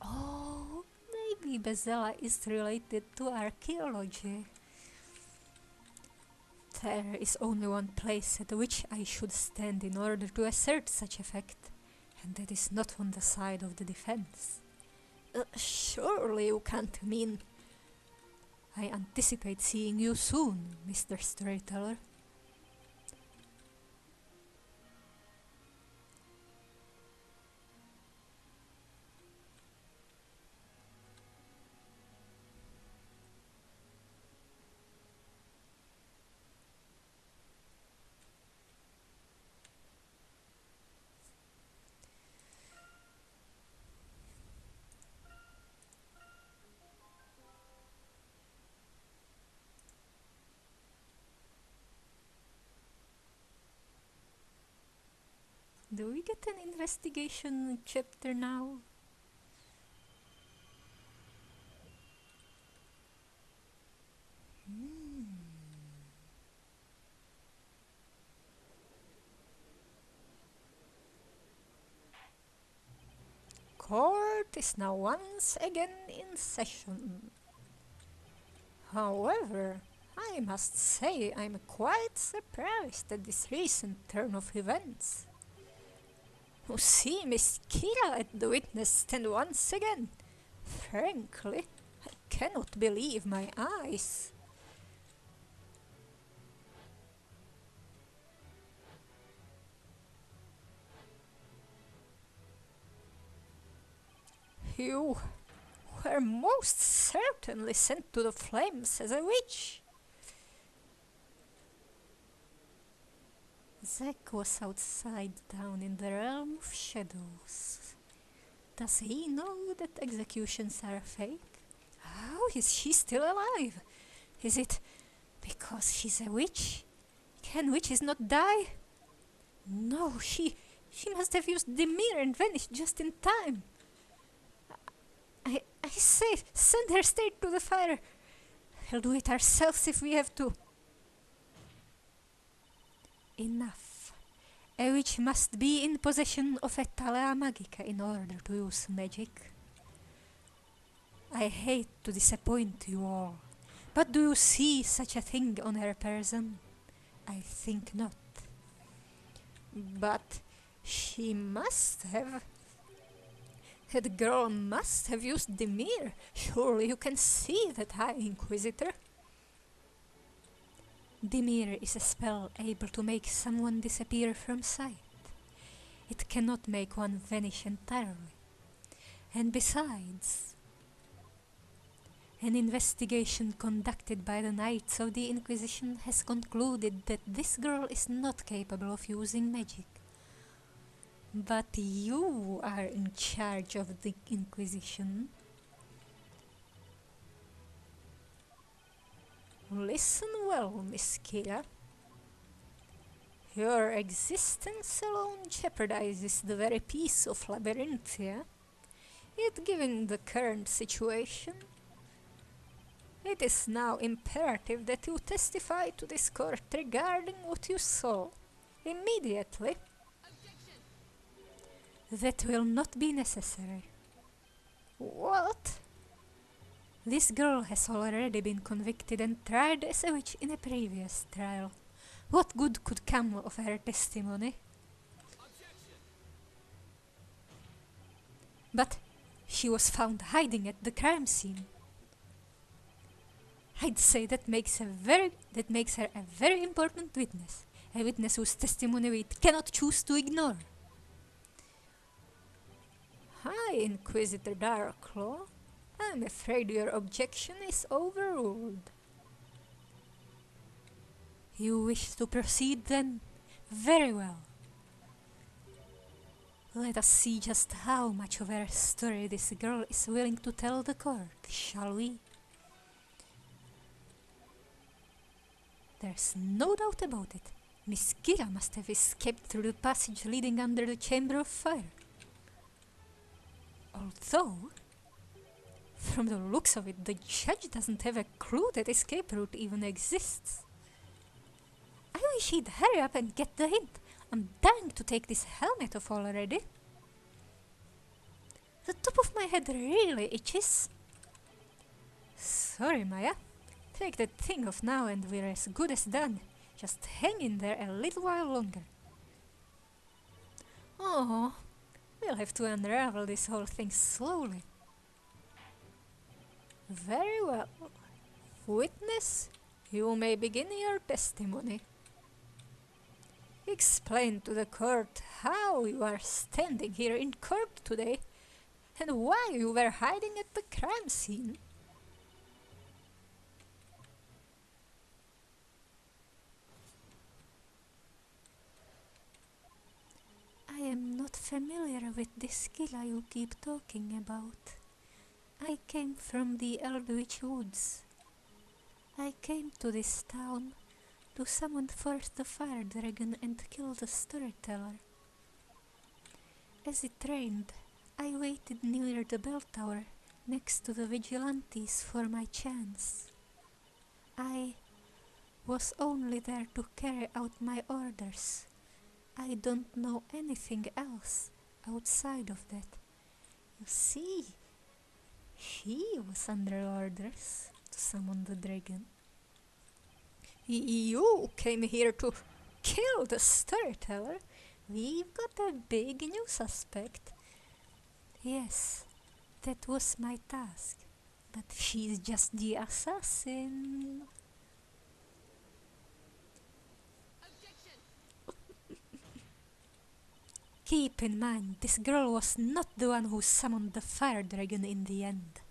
Oh, maybe Bezella is related to archaeology. There is only one place at which I should stand in order to assert such a fact, and that is not on the side of the defense. Surely you can't mean... I anticipate seeing you soon, Mr. Storyteller. Do we get an investigation chapter now? Court is now once again in session. However, I must say I'm quite surprised at this recent turn of events. You see Miss Kira at the witness stand once again. Frankly, I cannot believe my eyes. You were most certainly sent to the flames as a witch. Zack was outside down in the realm of shadows. Does he know that executions are fake? How is she still alive? Is it because she's a witch? Can witches not die? No, she must have used the mirror and vanished just in time. I say, send her straight to the fire. We'll do it ourselves if we have to. Enough. A witch must be in possession of a Thalea Magica in order to use magic. I hate to disappoint you all, but do you see such a thing on her person? I think not. But she must have. That girl must have used the mirror. Surely you can see that, High Inquisitor. The mirror is a spell able to make someone disappear from sight. It cannot make one vanish entirely. And besides, an investigation conducted by the Knights of the Inquisition has concluded that this girl is not capable of using magic. But you are in charge of the Inquisition. Listen well, Miss Kira. Your existence alone jeopardizes the very peace of Labyrinthia. Yet given the current situation, it is now imperative that you testify to this court regarding what you saw, immediately. That will not be necessary. What? This girl has already been convicted and tried as a witch in a previous trial. What good could come of her testimony? But she was found hiding at the crime scene. I'd say that makes her a very important witness, a witness whose testimony we cannot choose to ignore. High Inquisitor Darklaw, I'm afraid your objection is overruled. You wish to proceed then? Very well. Let us see just how much of her story this girl is willing to tell the court, shall we? There's no doubt about it. Miss Kira must have escaped through the passage leading under the Chamber of Fire. Although, from the looks of it, the judge doesn't have a clue that escape route even exists. I wish he'd hurry up and get the hint. I'm dying to take this helmet off already. The top of my head really itches. Sorry, Maya. Take that thing off now and we're as good as done. Just hang in there a little while longer. Oh, we'll have to unravel this whole thing slowly. Very well. Witness, you may begin your testimony. Explain to the court how you are standing here in court today and why you were hiding at the crime scene. I am not familiar with this Skilla you keep talking about. I came from the Eldritch Woods. I came to this town to summon forth the fire dragon and kill the storyteller. As it rained, I waited near the bell tower next to the vigilantes for my chance. I was only there to carry out my orders. I don't know anything else outside of that. You see, she was under orders to summon the dragon. You came here to kill the storyteller? We've got a big new suspect. Yes, that was my task. But she's just the assassin. Keep in mind, this girl was not the one who summoned the fire dragon in the end.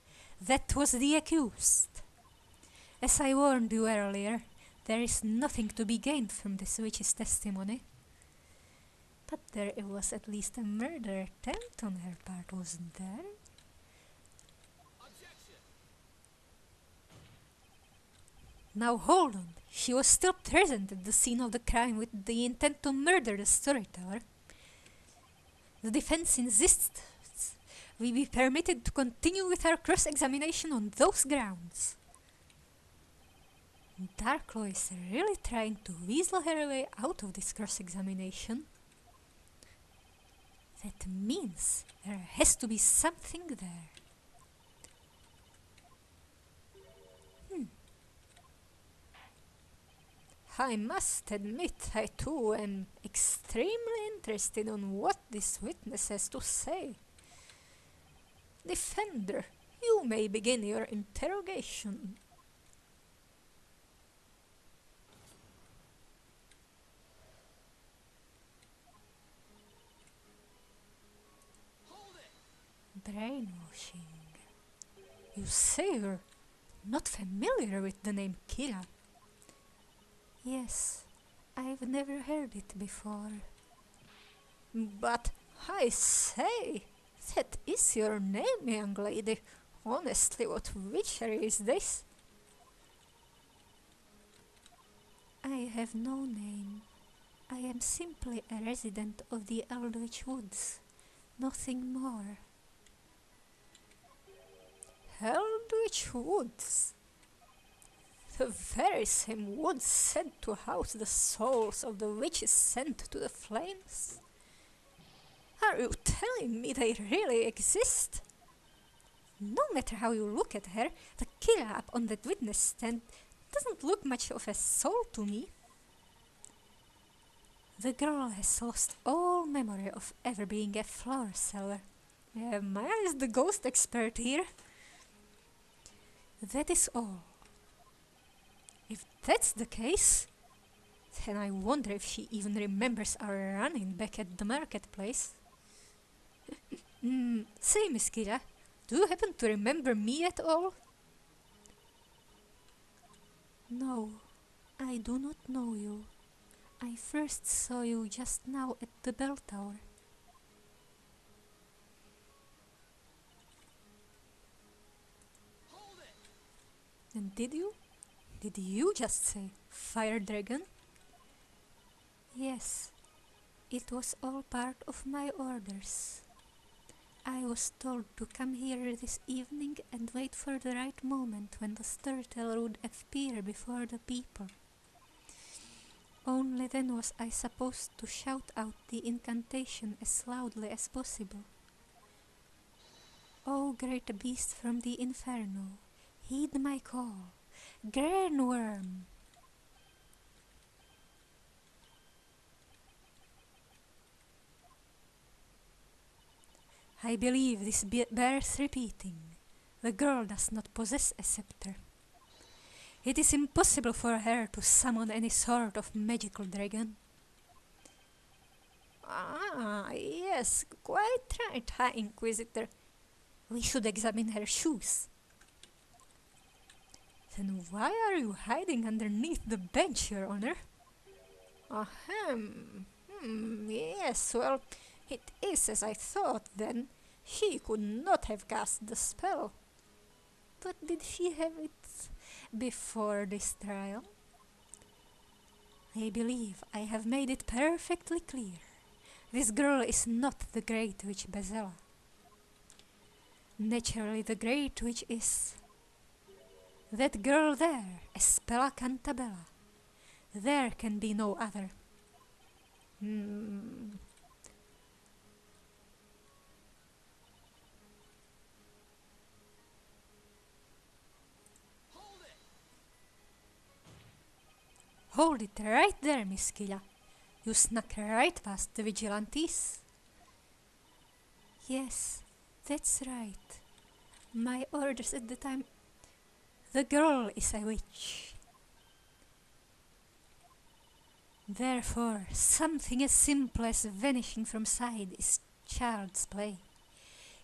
That was the accused. As I warned you earlier, there is nothing to be gained from this witch's testimony. But there was at least a murder attempt on her part, wasn't there? Objection! Now hold on. She was still present at the scene of the crime with the intent to murder the storyteller. The defense insists we be permitted to continue with our cross-examination on those grounds. Darklaw is really trying to weasel her way out of this cross-examination. That means there has to be something there. I must admit I too am extremely interested in what this witness has to say. Defender, you may begin your interrogation. Hold it! Brainwashing. You say you're not familiar with the name Kira? Yes, I've never heard it before. But I say, that is your name, young lady. Honestly, what witchery is this? I have no name. I am simply a resident of the Eldritch Woods. Nothing more. Eldritch Woods? The very same woods said to house the souls of the witches sent to the flames? Are you telling me they really exist? No matter how you look at her, the killer up on that witness stand doesn't look much of a soul to me. The girl has lost all memory of ever being a flower seller. Maya is the ghost expert here. That is all. If that's the case, then I wonder if she even remembers our run-in back at the marketplace. Say, Miss Kira, do you happen to remember me at all? No, I do not know you. I first saw you just now at the bell tower. Hold it! And did you? Did you just say fire dragon? Yes, it was all part of my orders. I was told to come here this evening and wait for the right moment when the storyteller would appear before the people. Only then was I supposed to shout out the incantation as loudly as possible. O great beast from the inferno, heed my call. Grainworm! I believe this bears repeating. The girl does not possess a scepter. It is impossible for her to summon any sort of magical dragon. Ah, yes, quite right, High Inquisitor. We should examine her shoes. Then why are you hiding underneath the bench, Your Honor? Ahem. Yes, well, it is as I thought then. She could not have cast the spell. But did she have it before this trial? I believe I have made it perfectly clear. This girl is not the Great Witch Bezella. Naturally, the Great Witch is that girl there, Espella Cantabella. There can be no other. Hold it right there, Miss Killa. You snuck right past the vigilantes. Yes, that's right. My orders at the time. The girl is a witch. Therefore, something as simple as vanishing from sight is child's play.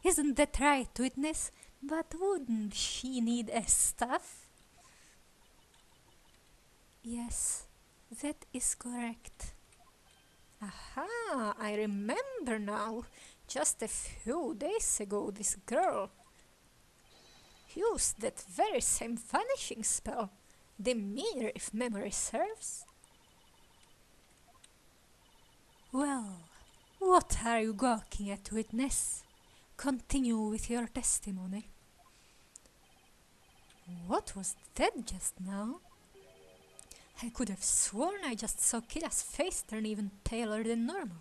Isn't that right, witness? But wouldn't she need a staff? Yes, that is correct. Aha, I remember now. Just a few days ago, this girl used that very same vanishing spell, the mirror, if memory serves. Well, what are you gawking at, witness? Continue with your testimony. What was that just now? I could have sworn I just saw Killa's face turn even paler than normal.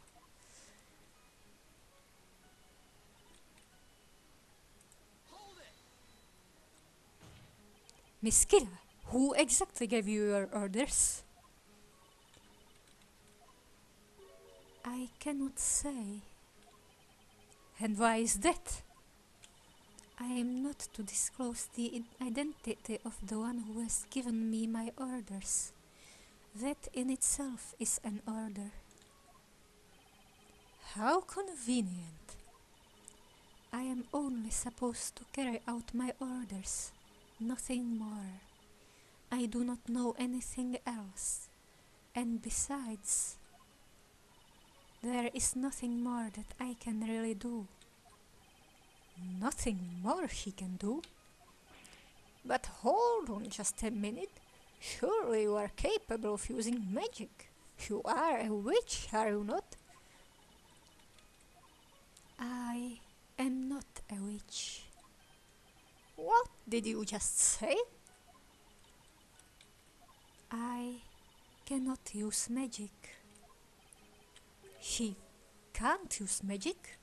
Miss Killa, who exactly gave you your orders? I cannot say. And why is that? I am not to disclose the identity of the one who has given me my orders. That in itself is an order. How convenient. I am only supposed to carry out my orders, nothing more. I do not know anything else. And besides, there is nothing more that I can really do. Nothing more she can do? But hold on just a minute. Surely you are capable of using magic. You are a witch, are you not? I am not a witch. What did you just say? I cannot use magic. She can't use magic?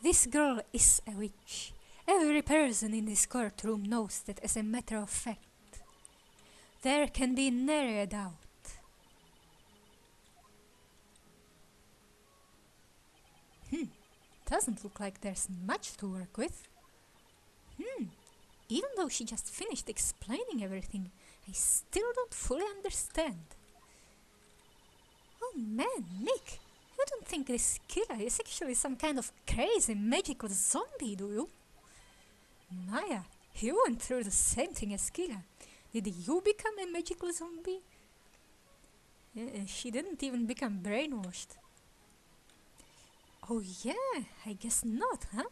This girl is a witch. Every person in this courtroom knows that as a matter of fact. There can be nary doubt. Doesn't look like there's much to work with. Even though she just finished explaining everything, I still don't fully understand. Oh man, Nick, you don't think this killer is actually some kind of crazy magical zombie, do you? Maya, you went through the same thing as Killa. Did you become a magical zombie? She didn't even become brainwashed. Oh yeah, I guess not, huh?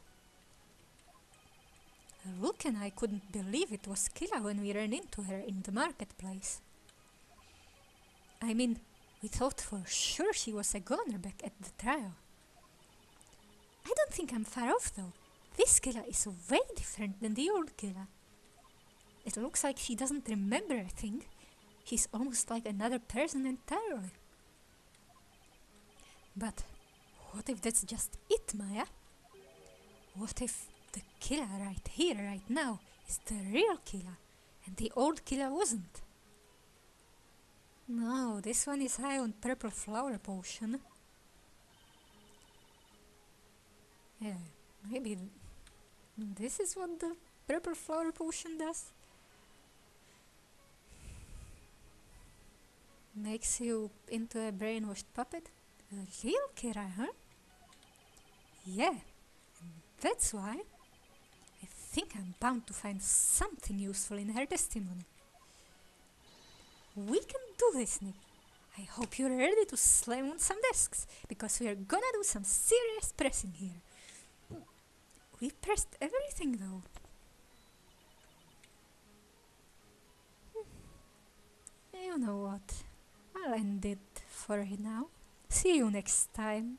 Luke and I couldn't believe it was Killa when we ran into her in the marketplace. I mean, we thought for sure she was a goner back at the trial. I don't think I'm far off though. This Killa is way different than the old Killa. It looks like she doesn't remember a thing. She's almost like another person entirely. But what if that's just it, Maya? What if the Killa right here, right now, is the real Killa, and the old Killa wasn't? No, this one is high on purple flower potion. Yeah, maybe this is what the purple flower potion does. Makes you into a brainwashed puppet? A real Kira, huh? Yeah, that's why. I think I'm bound to find something useful in her testimony. We can do this, Nick. I hope you're ready to slam on some desks, because we're gonna do some serious pressing here. We pressed everything though. You know what? I'll end it for now. See you next time.